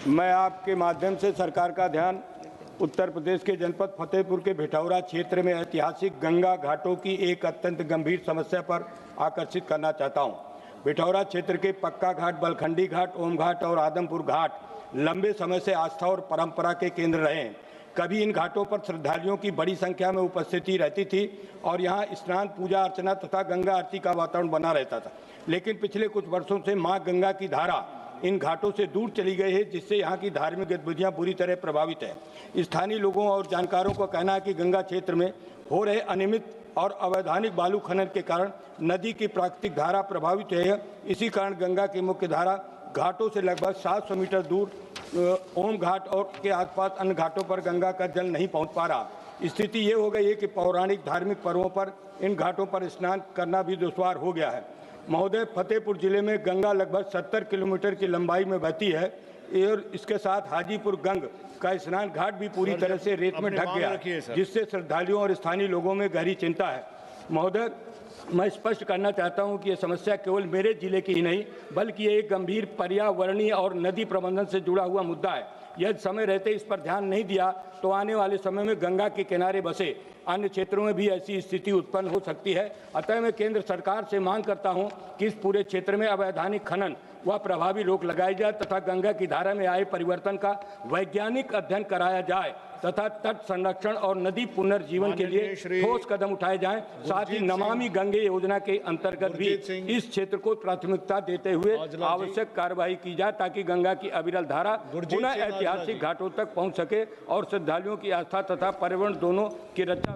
मैं आपके माध्यम से सरकार का ध्यान उत्तर प्रदेश के जनपद फतेहपुर के भिठौरा क्षेत्र में ऐतिहासिक गंगा घाटों की एक अत्यंत गंभीर समस्या पर आकर्षित करना चाहता हूं। भिठौरा क्षेत्र के पक्का घाट, बलखंडी घाट, ओम घाट और आदमपुर घाट लंबे समय से आस्था और परंपरा के केंद्र रहे हैं। कभी इन घाटों पर श्रद्धालुओं की बड़ी संख्या में उपस्थिति रहती थी और यहाँ स्नान, पूजा अर्चना तथा गंगा आरती का वातावरण बना रहता था। लेकिन पिछले कुछ वर्षों से मां गंगा की धारा इन घाटों से दूर चली गई है, जिससे यहाँ की धार्मिक गतिविधियाँ बुरी तरह प्रभावित है। स्थानीय लोगों और जानकारों का कहना है कि गंगा क्षेत्र में हो रहे अनियमित और अवैधानिक बालू खनन के कारण नदी की प्राकृतिक धारा प्रभावित है। इसी कारण गंगा की मुख्य धारा घाटों से लगभग 700 मीटर दूर ओम घाट और के आसपास अन्य घाटों पर गंगा का जल नहीं पहुंच पा रहा। स्थिति ये हो गई है कि पौराणिक धार्मिक पर्वों पर इन घाटों पर स्नान करना भी दुश्वार हो गया है। महोदय, फतेहपुर जिले में गंगा लगभग 70 किलोमीटर की लंबाई में बहती है और इसके साथ हाजीपुर गंग का स्नान घाट भी पूरी तरह से रेत में ढक गया है, जिससे श्रद्धालुओं और स्थानीय लोगों में गहरी चिंता है। महोदय, मैं स्पष्ट करना चाहता हूं कि यह समस्या केवल मेरे जिले की ही नहीं, बल्कि ये एक गंभीर पर्यावरणीय और नदी प्रबंधन से जुड़ा हुआ मुद्दा है। यदि समय रहते इस पर ध्यान नहीं दिया तो आने वाले समय में गंगा के किनारे बसे अन्य क्षेत्रों में भी ऐसी स्थिति उत्पन्न हो सकती है। अतः मैं केंद्र सरकार से मांग करता हूं कि इस पूरे क्षेत्र में अवैधानिक खनन व प्रभावी रोक लगाई जाए तथा गंगा की धारा में आए परिवर्तन का वैज्ञानिक अध्ययन कराया जाए तथा तट संरक्षण और नदी पुनर्जीवन के लिए ठोस कदम उठाए जाएं। साथ ही नमामि गंगे योजना के अंतर्गत भी इस क्षेत्र को प्राथमिकता देते हुए आवश्यक कार्रवाई की जाए ताकि गंगा की अविरल धारा पुनः ऐतिहासिक घाटों तक पहुंच सके और श्रद्धालुओं की आस्था तथा पर्यावरण दोनों की रक्षा।